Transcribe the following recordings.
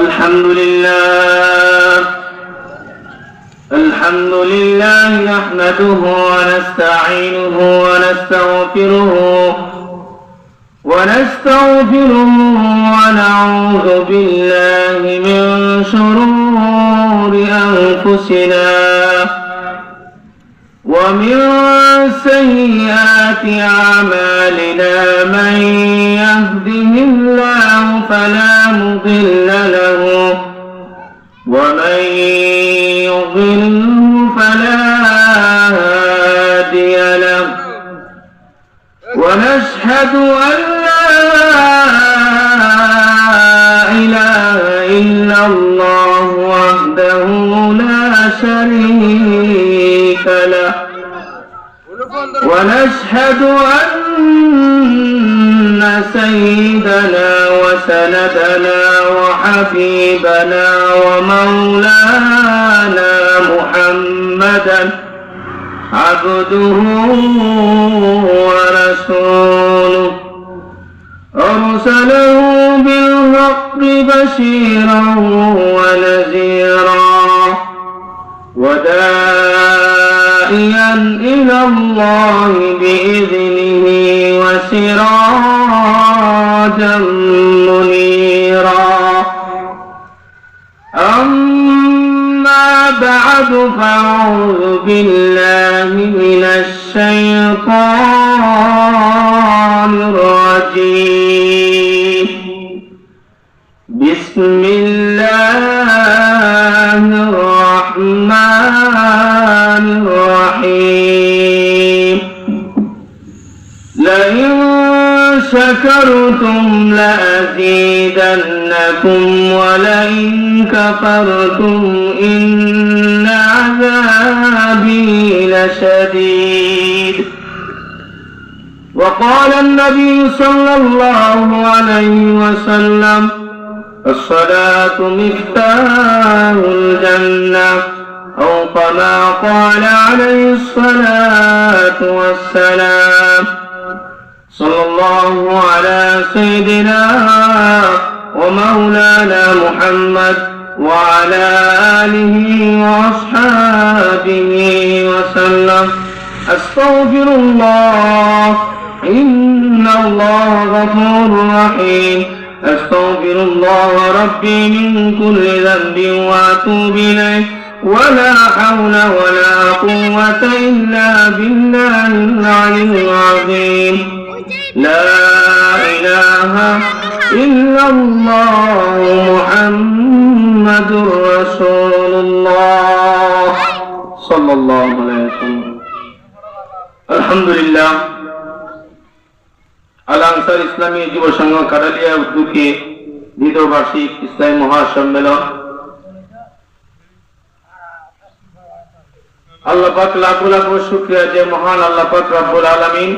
الحمد لله نحمده ونستعينه ونستغفره ونعوذ بالله من شرور أنفسنا ومن سيئات أعمالنا من يهده الله فلا مضل له ومن يضلل فلا هادي له ونشهد أن لا إله إلا الله وحده لا شريك له ونشهد أن سيدنا وسندنا وحبيبنا ومولانا محمدا عبده ورسوله أرسله بالحق بشيرا ونذيرا وداعيا إلى الله بإذنه وسراجا منيرا أما بعد فأعوذ بالله من الشيطان الرجيم بسم الله الرحمن الرحيم لئن شكرتم لأزيدنكم ولئن كفرتم إن عذابي لشديد وقال النبي صلى الله عليه وسلم الصلاة مفتاح الجنة أو كما قال عليه الصلاة والسلام صلى الله على سيدنا ومولانا محمد وعلى آله وأصحابه وسلم أستغفر الله إن الله غفور رحيم أستغفر الله ربي من كل ذنب وأتوب إليه ولا حول ولا قوة إلا بالله العلي العظيم لا إله إلا الله محمد رسول الله صلى الله عليه وسلم الحمد لله আল answer ইসলামী যুব সংঘ কাটালিয়া উদ্যোগে দ্বিতীয় বার্ষিক ইসলামী মহাসম্মেলন আল্লাহ পাক লাখ লাখ শুকরিয়া যে মহান আল্লাহ পাক রব্বুল আলামিন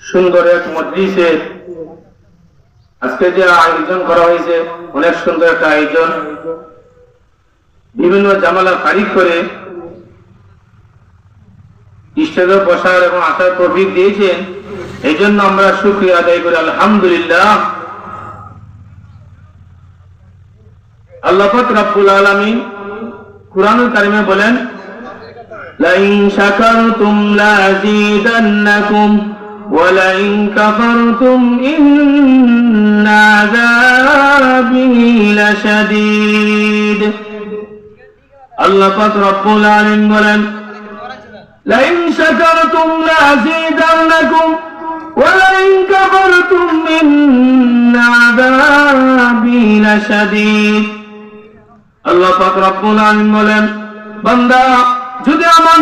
সুন্দর এক মজলিসে আজকে যে আয়োজন করা হয়েছে অনেক সুন্দর একটা আয়োজন বিভিন্ন জামালা ফারিক করে স্টেজে বসার এবং আসার তৌফিক দিয়েছেন এই জন্য আমরা শুকরিয়া আদায় করি আলহামদুলিল্লাহ আল্লাহ পাক রব্বুল আলামিন কুরআনুল কারীমে বলেন লাইন শাকারতুম লাযীদান্নাকুম ওয়া লাইন কাফারতুম ইন্না আযাবি লাশাদীদ আল্লাহ পাক রব্বুল আলামিন বলেন لئن شكرتم لأزيدنكم ولئن كفرتم إن عذابي لشديد আল্লাহ পাক রব্বুল আলামিন বলেন বান্দা যদি আমার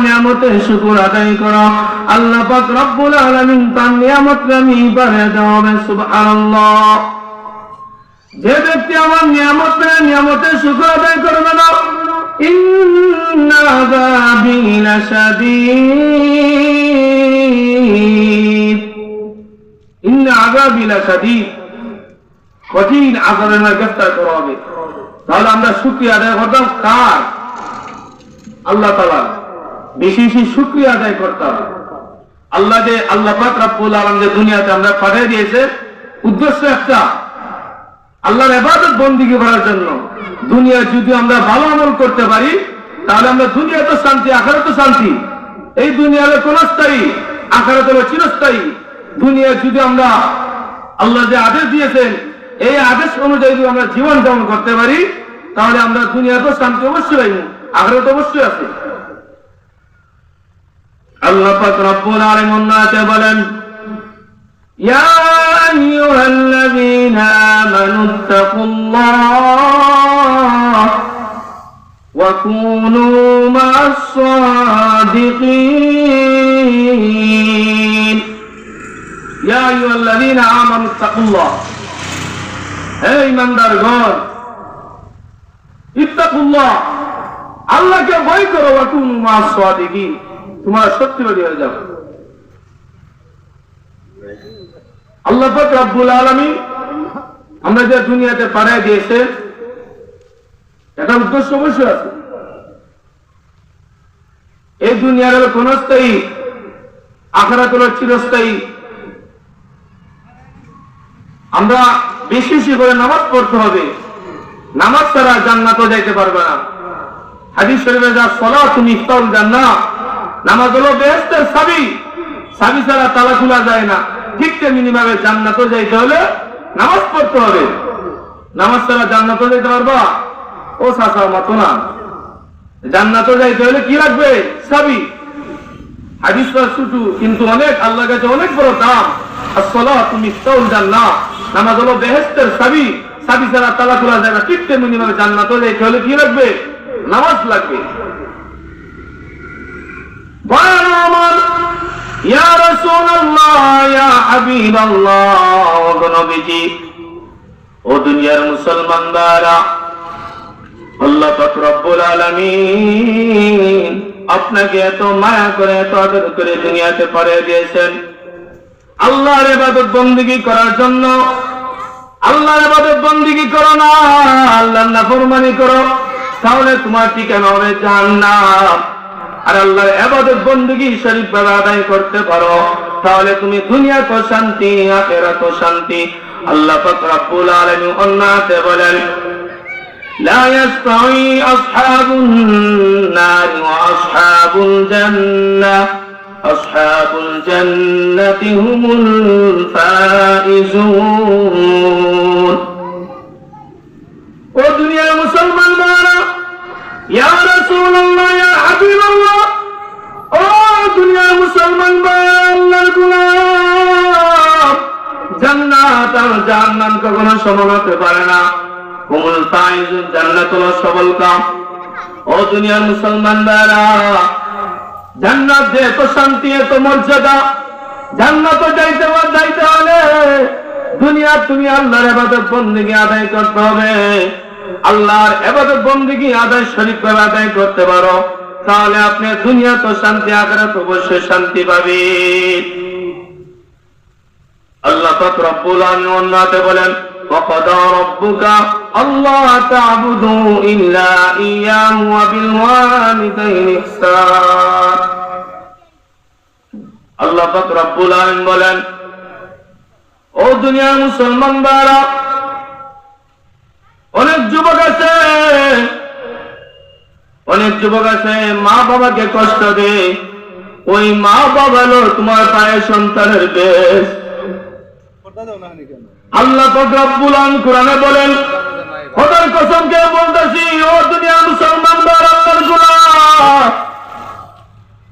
নিয়ামতের শুকর আদায় করো আল্লাহ পাক রব্বুল আলামিন তার নিয়ামতকে আমি বাড়িয়ে দেব সুবহানাল্লাহ যে ব্যক্তি আমার নিয়ামতের শুকর আদায় করবে না إن عذابي لشديد إن عذابي لشديد কঠিন আযাবের মধ্যে গ্রেফতার করা হবে তাহলে আমরা শুকরিয়া আদায় করতাম কার আল্লাহ তাআলা বেশি বেশি শুকরিয়া আদায় করতাম আল্লাহ পাক রব্বুল আলামিন যে দুনিয়াতে আমরা পাঠিয়ে দিয়েছে উদ্দেশ্য একটা আল্লাহর ইবাদত বন্দেগী করার জন্য। দুনিয়া যদি আমরা ভালো আমল করতে পারি তাহলে আমরা দুনিয়া তো শান্তি, আখিরাত তো শান্তি। এই দুনিয়া হলো ক্ষণস্থায়ী, আখিরাত হলো চিরস্থায়ী। দুনিয়া যদি আমরা আল্লাহ যে আদেশ দিয়েছেন এই আদেশ অনুযায়ী যদি আমরা জীবন যাপন করতে পারি তাহলে আমরা দুনিয়া তো শান্তি অবশ্যই পাইব, আখিরাত অবশ্যই আছে। আল্লাহ পাক রব্বুল আলামিন অন্যতে বলেন, ইয়া আইয়ুহাল্লাযীনা আমানুত্তাকুল্লাহ ওয়া কুনু মা'আস সাদিকিন। ইয়া আইয়ুহাল্লাযীনা আমানুত্তাকুল্লাহ, হে ঈমানদারগণ, ইত্তাকুল্লাহ, আল্লাহকে ভয় করো, ওয়া কুনু মা'আস সাদিকিন, তোমরা সত্যবাদী হয়ে যাও। আল্লাহ পাক রব্বুল আলামিন আমরা যে দুনিয়াতে পাঠিয়ে দিয়েছে এটা উদ্দেশ্য অবশ্যই আছে। এই দুনিয়ার হলো ক্ষণস্থায়ী, আখিরাত হলো চিরস্থায়ী। আমরা বেশি বেশি করে নামাজ পড়তে হবে, নামাজ ছাড়া জান্নাতে যাইতে পারবে না। হাদিস শরীফে যা সালাতু মিফতাহুল জান্নাহ, নামাজ হলো বেহেশতের চাবি, চাবি ছাড়া তালা খোলা যায় না। ঠিক তেমনি ভাবে জান্নাতে যাইতে হলে নামাজ পড়তে হবে, নামাজ ছাড়া জান্নাতে যাইতে পারবা? ও চাচার মতো না, জান্নাতে যাইতে হলে কি লাগবে? চাবি। হাদিসটা ছোট কিন্তু অনেক আল্লাহর কাছে অনেক বড় দাম। as-salatu মিফতাহুল জান্নাহ, নামাজ হলো বেহেশতের চাবি, চাবি ছাড়া তালা খোলা যায় না। ঠিক তেমনি ভাবে জান্নাতে যাইতে হলে কি লাগবে? নামাজ লাগবে। ইয়া রাসূলুল্লাহ, ইয়া হাবিবাল্লাহ, ও নবীজি, ও দুনিয়ার মুসলমানরা, আল্লাহ পাক রব্বুল আলামিন আপনাকে এত মায়া করে, এত আদর করে দুনিয়াতে পাঠিয়ে দিয়েছেন আল্লাহর ইবাদত বন্দেগী করার জন্য। আল্লাহর ইবাদত বন্দেগী করো না, আল্লাহর নাফরমানি করো, তাহলে তোমার ঠিকানা হবে জাহান্নাম। আর আল্লাহর ইবাদত বন্দেগী শরীফভাবে আদায় করতে পারো তাহলে তুমি দুনিয়াতে শান্তি, আখিরাতে শান্তি। আল্লাহ পাক রব্বুল আলামিন অন্যতে বলেন, লা ইয়াসতাউই আসহাবুন নার ওয়া আসহাবুল জান্নাহ, আসহাবুল জান্নাতি হুমুল ফাইজুন। ও দুনিয়ার মুসলমানরা, ইয়া রাসূলুল্লাহ, ইয়া হাবিবাল্লাহ, ও দুনিয়ার মুসলমান আল্লাহর গোলাম, জান্নাত আর জাহান্নাম কখনো সমান হতে পারে না। হুমুল ফাইজুন, জান্নাত হলো সফল কাম। ও দুনিয়ার মুসলমানরা, জান্নাত যে এত শান্তি, এত মর্যাদা, জান্নাত যাইতে হলে দুনিয়া তুমি আল্লাহর ইবাদত বন্দেগী আদায় করতে হবে। আল্লাহর ইবাদত বন্দেগী আদায় সঠিকভাবে আদায় করতে পারো তাহলে আপনি দুনিয়া তো শান্তি, আখিরাত অবশ্যই শান্তি পাবেন। আল্লাহ পাক রব্বুল আলামিন অন্যতে বলেন, وَقَضَى رَبُّكَ أَلَّا تَعْبُدُوا إِلَّا إِيَّاهُ وَبِالْوَالِدَيْنِ إِحْسَانًا। আল্লাহ পাক রব্বুল আলামিন বলেন, ও দুনিয়ার মুসলমানরা, অনেক যুবক আছে, অনেক যুবক আছে মা বাবাকে কষ্ট দেয়। ওই মা বাবা হলো তোমার পায়ের সন্তানের বেশ। আল্লাহ পাক রব্বুল আলামিন কোরআনে বলেন, খোদার কসম কে বলতেছি, ও দুনিয়ার মুসলমানরা, আল্লাহর গোলাম,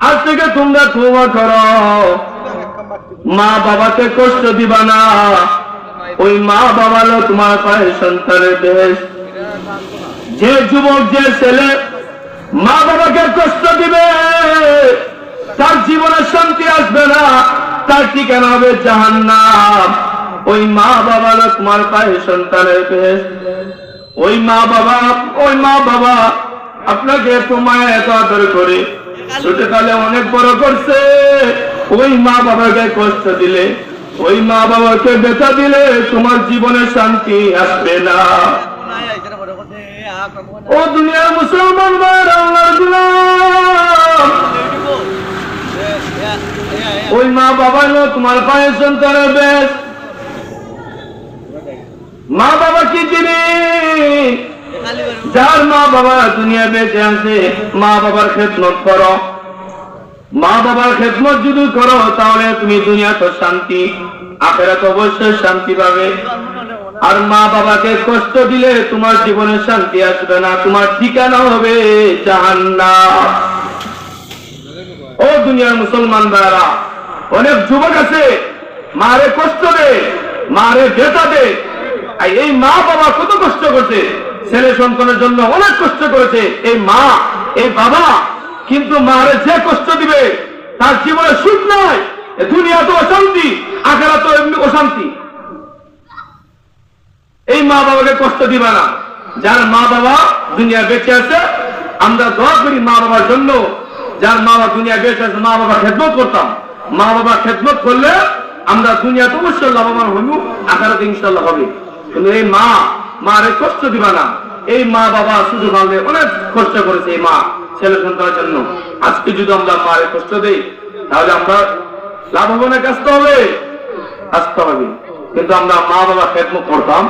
আজ থেকে তোমরা তওবা করো, মা বাবাকে কষ্ট দিবা না। ওই মা বাবা হলো তোমার পায়ের সন্তানের বেশ। যে যুবক, যে ছেলে মা বাবাকে কষ্ট দিবে তার জীবনে শান্তি আসবে না, তার ঠিকানা হবে জাহান্নাম। ওই মা বাবা হলো তোমার পায়ের সন্তানের বেশ। ওই মা বাবা আপনাকে এত মায়া, এত আদর করে ছোটকালে অনেক বড় করছে। ওই মা বাবাকে কষ্ট দিলে, ওই মা বাবাকে ব্যথা দিলে তোমার জীবনে শান্তি আসবে না। ও দুনিয়ার মুসলমান ভাইরা, আল্লাহর গোলাম, ওই মা বাবা হলো তোমার পায়ের সন্তানের বেশ। মা বাবা কি জিনিস? যার মা বাবা দুনিয়া বেঁচে আছে, মা বাবার খেদমত করো। মা বাবার খেদমত যদি করো তাহলে তুমি দুনিয়া তো শান্তি, আখিরাত অবশ্যই শান্তি পাবে। আর মা বাবাকে কষ্ট দিলে তোমার জীবনে শান্তি আসবে না, তোমার ঠিকানা হবে জাহান্নাম। ও দুনিয়ার মুসলমান ভাইরা, অনেক যুবক আছে মারে কষ্ট দেয়, মারে ব্যথা দেয়। এই মা বাবা কত কষ্ট করছে, ছেলে সন্তানের জন্য অনেক কষ্ট করেছে এই মা এই বাবা, কিন্তু মারে যে কষ্ট দিবে তার জীবনে সুখ নয়, দুনিয়া তো অশান্তি, আখিরাত তো এমনি অশান্তি। এই মা বাবাকে কষ্ট দিবা না। যার মা বাবা দুনিয়া বেঁচে আছে, আমরা দোয়া করি মা বাবার জন্য। যার মা বাবা দুনিয়া বেঁচে আছে, মা বাবা খেদমত করতাম। মা বাবা খেদমত করলে আমরা দুনিয়া তো অবশ্যই লাভবান হইব, আখিরাতে ইনশাআল্লাহ হবে। কিন্তু এই মারে কষ্ট দিবা না। এই মা বাবা শুধু ভাবে অনেক কষ্ট করেছে এই মা ছেলে সন্তানের জন্য। আজকে যদি আমরা মারে কষ্ট দেই তাহলে আমরা লাভবানের কাজটা হবে, আসতে হবে। কিন্তু আমরা মা বাবা খেদমত করতাম।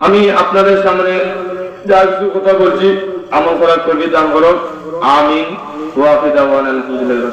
আমি আপনাদের সামনে যা কিছু কথা বলছি আমল করার তৌফিক দান করো। আমিন। ওয়া আখিরু দাওয়ানা আলহামদুলিল্লাহ।